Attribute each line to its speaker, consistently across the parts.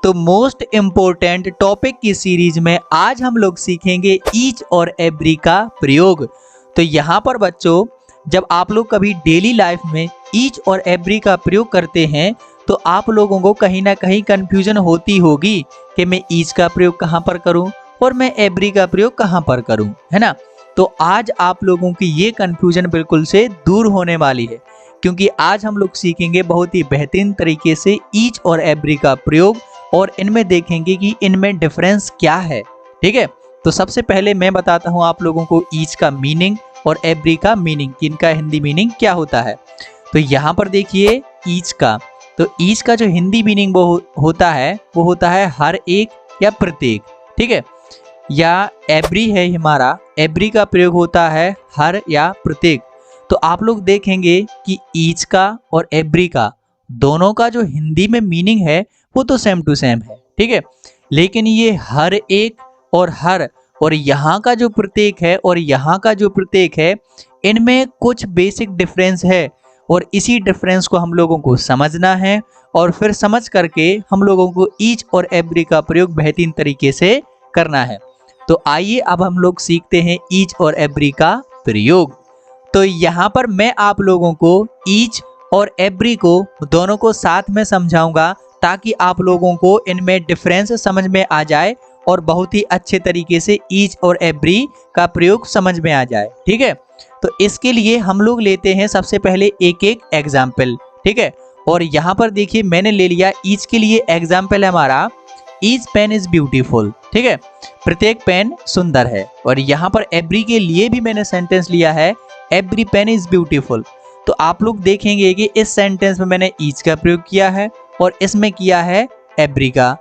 Speaker 1: तो most important topic की series में आज हम लोग सीखेंगे ईच और एवरी का प्रयोग। तो यहाँ पर बच्चों, जब आप लोग कभी डेली लाइफ में ईच और एवरी का प्रयोग करते हैं तो आप लोगों को कहीं ना कहीं कंफ्यूजन होती होगी कि मैं ईच का प्रयोग कहाँ पर करूँ और मैं एवरी का प्रयोग कहाँ पर करूँ, है ना। तो आज आप लोगों की ये कंफ्यूजन बिल्कुल से दूर होने वाली है, क्योंकि आज हम लोग सीखेंगे बहुत ही बेहतरीन तरीके से ईच और एवरी का प्रयोग और इनमें देखेंगे कि इनमें डिफरेंस क्या है। ठीक है, तो सबसे पहले मैं बताता हूँ आप लोगों को ईच का मीनिंग और एवरी का मीनिंग, कि इनका हिंदी मीनिंग क्या होता है। तो यहाँ पर देखिए ईच का, तो ईच का जो हिंदी मीनिंग वो होता है हर एक या प्रत्येक। ठीक है, या एवरी है हमारा, एवरी का प्रयोग होता है हर या प्रत्येक। तो आप लोग देखेंगे कि ईच का और एवरी का दोनों का जो हिंदी में मीनिंग है वो तो सेम टू सेम है। ठीक है, लेकिन ये हर एक और हर और यहाँ का जो प्रत्येक है और यहाँ का जो प्रत्येक है, इनमें कुछ बेसिक डिफरेंस है और इसी डिफरेंस को हम लोगों को समझना है और फिर समझ करके हम लोगों को ईच और एवरी का प्रयोग बेहतरीन तरीके से करना है। तो आइए अब हम लोग सीखते हैं ईच और एवरी का प्रयोग। तो यहाँ पर मैं आप लोगों को ईच और एवरी को दोनों को साथ में समझाऊंगा ताकि आप लोगों को इनमें डिफरेंस समझ में आ जाए और बहुत ही अच्छे तरीके से ईच और एवरी का प्रयोग समझ में आ जाए। ठीक है, तो इसके लिए हम लोग लेते हैं सबसे पहले एक एक एग्जाम्पल। ठीक है, और यहाँ पर देखिए मैंने ले लिया ईच के लिए एग्जाम्पल है हमारा ईच पेन इज ब्यूटीफुल। ठीक है, प्रत्येक पेन सुंदर है। और यहाँ पर एवरी के लिए भी मैंने सेंटेंस लिया है एवरी पेन इज ब्यूटीफुल। तो आप लोग देखेंगे कि इस सेंटेंस में मैंने ईच का प्रयोग किया है और इसमें किया है एवरी का।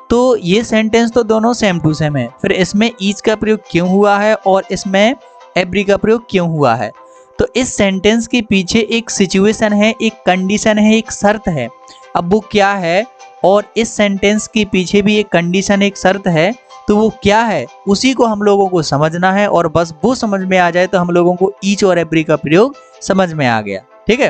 Speaker 1: तो ये सेंटेंस तो दोनों सेम टू सेम है, फिर इसमें ईच का प्रयोग क्यों हुआ है और इसमें एवरी का प्रयोग क्यों हुआ है। तो इस सेंटेंस के पीछे एक सिचुएशन है, एक कंडीशन है, एक शर्त है। अब वो क्या है, और इस सेंटेंस के पीछे भी एक कंडीशन, एक शर्त है, तो वो क्या है उसी को हम लोगों को समझना है। और बस वो समझ में आ जाए तो हम लोगों को ईच और एवरी का प्रयोग समझ में आ गया। ठीक है,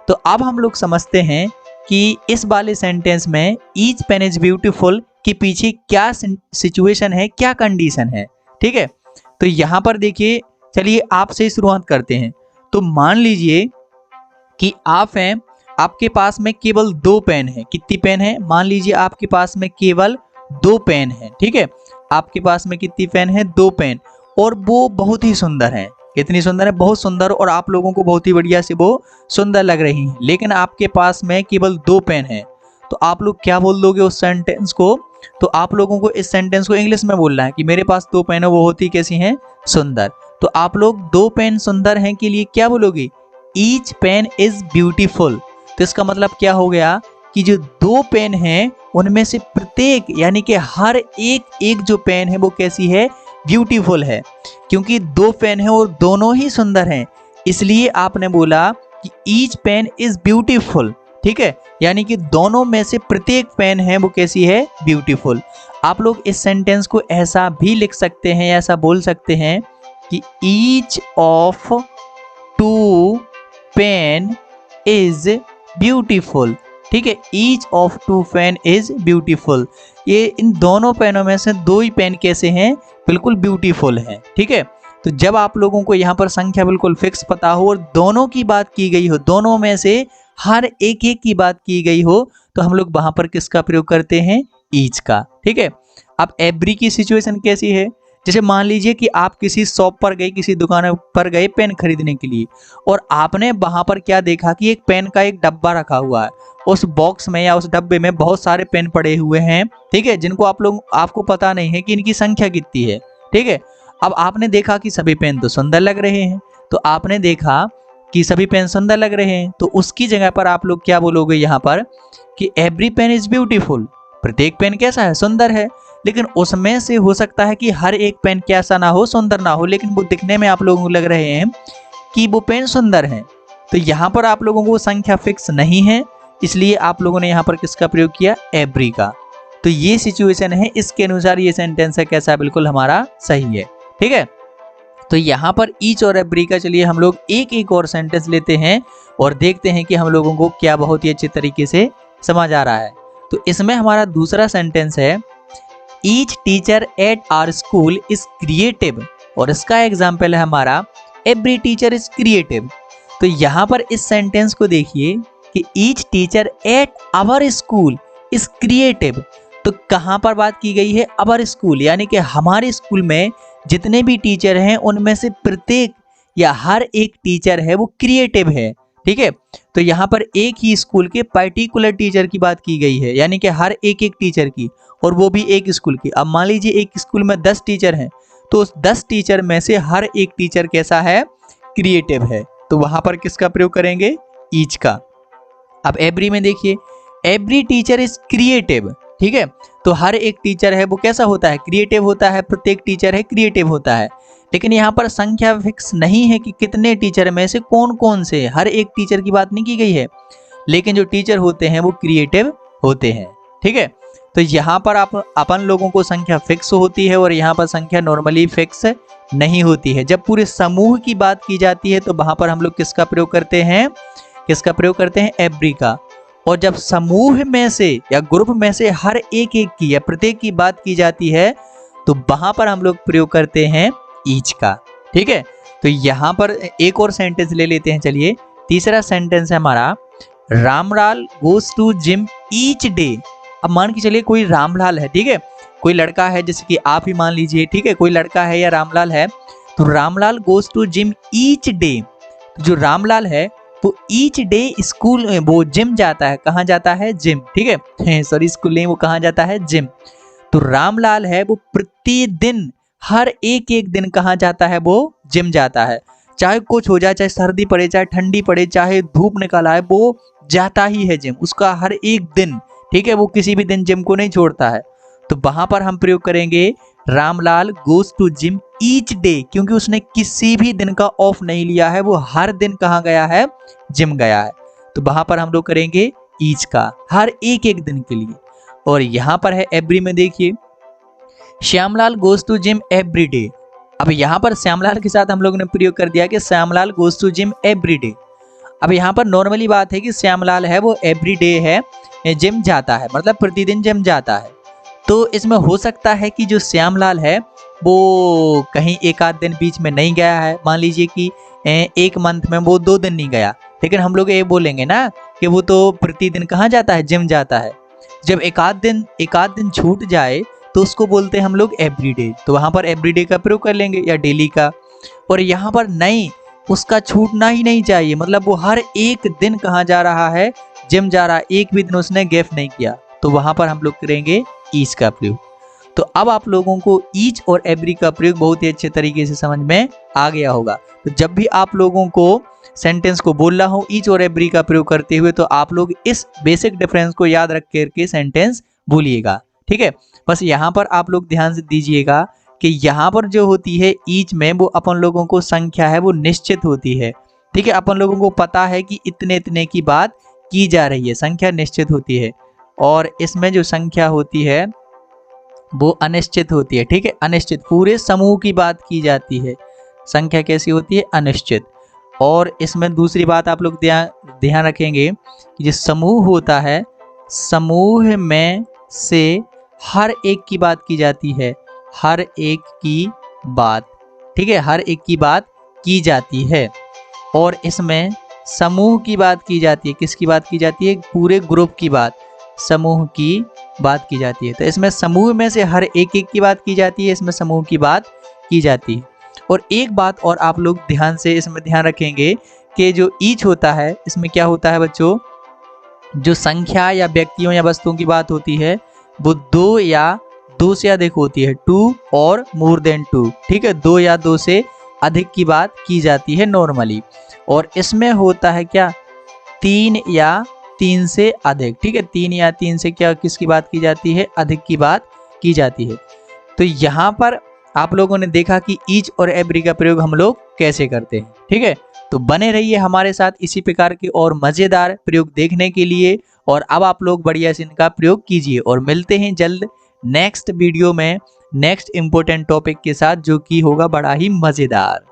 Speaker 1: तो अब हम लोग समझते हैं कि इस वाले सेंटेंस में ईच पेन इज ब्यूटीफुल के पीछे क्या सिचुएशन है, क्या कंडीशन है। ठीक है, तो यहाँ पर देखिए, चलिए आपसे शुरुआत करते हैं। तो मान लीजिए कि आप हैं, आपके पास में केवल 2 पेन है। कितनी पेन है, मान लीजिए आपके पास में केवल 2 पेन है। ठीक है, आपके पास में कितनी पेन है, 2 पेन, और वो बहुत ही सुंदर है। कितनी सुंदर है, बहुत सुंदर, और आप लोगों को बहुत ही बढ़िया से वो सुंदर लग रही हैं। लेकिन आपके पास में केवल 2 पेन है, तो आप लोग क्या बोल दोगे उस सेंटेंस को। तो आप लोगों को इस सेंटेंस को इंग्लिश में बोलना है कि मेरे पास 2 पेन है, वो होती कैसी हैं, सुंदर। तो आप लोग 2 पेन सुंदर हैं के लिए क्या बोलोगे, ईच पेन इज ब्यूटीफुल। तो इसका मतलब क्या हो गया कि जो 2 पेन हैं उनमें से प्रत्येक यानी कि हर एक जो पेन है वो कैसी है, ब्यूटीफुल है। क्योंकि 2 पेन है और दोनों ही सुंदर हैं, इसलिए आपने बोला कि ईच पेन इज ब्यूटीफुल। ठीक है, यानी कि दोनों में से प्रत्येक पेन है वो कैसी है, ब्यूटीफुल। आप लोग इस सेंटेंस को ऐसा भी लिख सकते हैं, ऐसा बोल सकते हैं कि each of 2 pen is beautiful. ठीक है, each of 2 pen is beautiful. ये इन दोनों पेनों में से 2 ही पेन कैसे हैं, बिल्कुल ब्यूटीफुल हैं। ठीक है, तो जब आप लोगों को यहाँ पर संख्या बिल्कुल फिक्स पता हो और दोनों की बात की गई हो, दोनों में से हर एक की बात की गई हो, तो हम लोग वहां पर किसका प्रयोग करते हैं, ईच का। ठीक है, अब एवरी की सिचुएशन कैसी है, जैसे मान लीजिए कि आप किसी शॉप पर गए, किसी दुकान पर गए पेन खरीदने के लिए, और आपने वहां पर क्या देखा कि एक पेन का एक डब्बा रखा हुआ है। उस बॉक्स में या उस डब्बे में बहुत सारे पेन पड़े हुए हैं। ठीक है, जिनको आपको पता नहीं है कि इनकी संख्या कितनी है। ठीक है, अब आपने देखा कि सभी पेन तो सुंदर लग रहे हैं, तो आपने देखा कि सभी पेन सुंदर लग रहे हैं, तो उसकी जगह पर आप लोग क्या बोलोगे यहाँ पर कि एवरी पेन इज ब्यूटीफुल। प्रत्येक पेन कैसा है, सुंदर है। लेकिन उसमें से हो सकता है कि हर एक पेन कैसा ना हो, सुंदर ना हो, लेकिन वो दिखने में आप लोगों को लग रहे हैं कि वो पेन सुंदर हैं। तो यहाँ पर आप लोगों को संख्या फिक्स नहीं है, इसलिए आप लोगों ने यहाँ पर किसका प्रयोग किया, एवरी का। तो ये सिचुएशन है, इसके अनुसार ये सेंटेंस है कैसा, बिल्कुल हमारा सही है। ठीक है, तो यहाँ पर ईच और एवरी का चलिए हम लोग एक और सेंटेंस लेते हैं और देखते हैं कि हम लोगों को क्या बहुत ही अच्छे तरीके से समझ आ रहा है। तो इसमें हमारा दूसरा सेंटेंस है each teacher at our school is creative, और इसका एग्जाम्पल है हमारा एवरी टीचर इज क्रिएटिव। तो यहाँ पर इस सेंटेंस को देखिए कि each teacher at our school is creative. तो कहाँ पर बात की गई है? आवर स्कूल, यानी कि हमारे स्कूल में जितने भी टीचर हैं उनमें से प्रत्येक या हर एक टीचर है वो क्रिएटिव है। ठीक है, तो यहाँ पर एक ही स्कूल के पर्टिकुलर टीचर की बात की गई है, यानी कि हर एक टीचर की, और वो भी एक स्कूल की। अब मान लीजिए एक स्कूल में 10 टीचर हैं, तो उस 10 टीचर में से हर एक टीचर कैसा है? क्रिएटिव है। तो वहां पर किसका प्रयोग करेंगे? ईच का। अब एवरी में देखिए एवरी टीचर इज क्रिएटिव। ठीक है, तो हर एक टीचर है वो कैसा होता है? क्रिएटिव होता है। प्रत्येक टीचर है क्रिएटिव होता है, लेकिन यहाँ पर संख्या फिक्स नहीं है कि कितने टीचर में से कौन कौन से, हर एक टीचर की बात नहीं की गई है, लेकिन जो टीचर होते हैं वो क्रिएटिव होते हैं। ठीक है, तो यहाँ पर अपन लोगों को संख्या फिक्स होती है और यहाँ पर संख्या नॉर्मली फिक्स नहीं होती है। जब पूरे समूह की बात की जाती है तो वहां पर हम लोग किसका प्रयोग करते हैं? किसका प्रयोग करते हैं? एवरी का। और जब समूह में से या ग्रुप में से हर एक की या प्रत्येक की बात की जाती है तो वहां पर हम लोग प्रयोग करते हैं ईच का। ठीक है, तो यहाँ पर एक और सेंटेंस ले लेते हैं। चलिए, तीसरा सेंटेंस है हमारा Ramlal goes to gym each day. अब मान के चलिए कोई रामलाल है, ठीक है, कोई लड़का है, जैसे कि आप ही मान लीजिए, ठीक है, कोई लड़का है या रामलाल है, तो Ramlal goes to gym each day. जो रामलाल है वो ईच डे स्कूल वो जिम जाता है। कहाँ जाता है? जिम। ठीक है, सॉरी, स्कूल नहीं, वो कहाँ जाता है? जिम। तो रामलाल है वो प्रतिदिन हर एक दिन कहाँ जाता है? वो जिम जाता है। चाहे कुछ हो जाए, चाहे सर्दी पड़े, चाहे ठंडी पड़े, चाहे धूप निकल आए, वो जाता ही है जिम, उसका हर एक दिन। ठीक है, वो किसी भी दिन जिम को नहीं छोड़ता है। तो वहां पर हम प्रयोग करेंगे Ramlal goes to gym each day, क्योंकि उसने किसी भी दिन का ऑफ नहीं लिया है, वो हर दिन कहाँ गया है? जिम गया है। तो वहां पर हम लोग करेंगे ईच का, हर एक दिन के लिए। और यहाँ पर है एवरी में, देखिए Shyamlal goes to gym every day. अब यहाँ पर श्यामलाल के साथ हम लोग ने प्रयोग कर दिया कि Shyamlal goes to gym every day. अब यहाँ पर नॉर्मली बात है कि श्यामलाल है वो एवरी डे है जिम जाता है, मतलब प्रतिदिन जिम जाता है। तो इसमें हो सकता है कि जो श्यामलाल है वो कहीं एक आध दिन बीच में नहीं गया है। मान लीजिए कि एक मंथ में वो 2 दिन नहीं गया, लेकिन हम लोग ये बोलेंगे ना कि वो तो प्रतिदिन कहाँ जाता है? जिम जाता है। जब एक आध दिन छूट जाए तो उसको बोलते हैं हम लोग एवरीडे। तो वहां पर एवरीडे का प्रयोग कर लेंगे या डेली का। और यहाँ पर नहीं, उसका छूटना ही नहीं चाहिए, मतलब वो हर एक दिन कहाँ जा रहा है? जिम जा रहा है, एक भी दिन उसने गैप नहीं किया। तो वहां पर हम लोग करेंगे ईच का प्रयोग। तो अब आप लोगों को ईच और एवरी का प्रयोग बहुत ही अच्छे तरीके से समझ में आ गया होगा। तो जब भी आप लोगों को सेंटेंस को बोल रहा हूँ ईच और एवरी का प्रयोग करते हुए, तो आप लोग इस बेसिक डिफरेंस को याद रख करके सेंटेंस बोलिएगा। ठीक है, बस यहाँ पर आप लोग ध्यान से दीजिएगा कि यहाँ पर जो होती है ईच में, वो अपन लोगों को संख्या है वो निश्चित होती है। ठीक है, अपन लोगों को पता है कि इतने इतने की बात की जा रही है, संख्या निश्चित होती है। और इसमें जो संख्या होती है वो अनिश्चित होती है। ठीक है, अनिश्चित, पूरे समूह की बात की जाती है। संख्या कैसी होती है? अनिश्चित। और इसमें दूसरी बात आप लोग ध्यान रखेंगे कि जो समूह होता है, समूह में से हर एक की बात की जाती है, हर एक की बात। ठीक है, हर एक की बात की जाती है। और इसमें समूह की बात की जाती है। किसकी बात की जाती है? पूरे ग्रुप की बात, समूह की बात की जाती है। तो इसमें समूह में से हर एक की बात की जाती है, इसमें समूह की बात की जाती है। और एक बात और आप लोग ध्यान से इसमें ध्यान रखेंगे कि जो ईच होता है, इसमें क्या होता है बच्चों? जो संख्या या व्यक्तियों या वस्तुओं की बात होती है वो 2 या 2 से अधिक होती है, 2 और मोर देन 2। ठीक है, 2 या 2 से अधिक की बात की जाती है नॉर्मली। और इसमें होता है क्या? 3 या 3 से अधिक। ठीक है, 3 या 3 से क्या किसकी बात की जाती है? अधिक की बात की जाती है। तो यहाँ पर आप लोगों ने देखा कि ईच और एवरी का प्रयोग हम लोग कैसे करते हैं। ठीक है, तो बने रहिए हमारे साथ इसी प्रकार के और मजेदार प्रयोग देखने के लिए। और अब आप लोग बढ़िया से इनका प्रयोग कीजिए, और मिलते हैं जल्द नेक्स्ट वीडियो में नेक्स्ट इंपॉर्टेंट टॉपिक के साथ, जो कि होगा बड़ा ही मजेदार।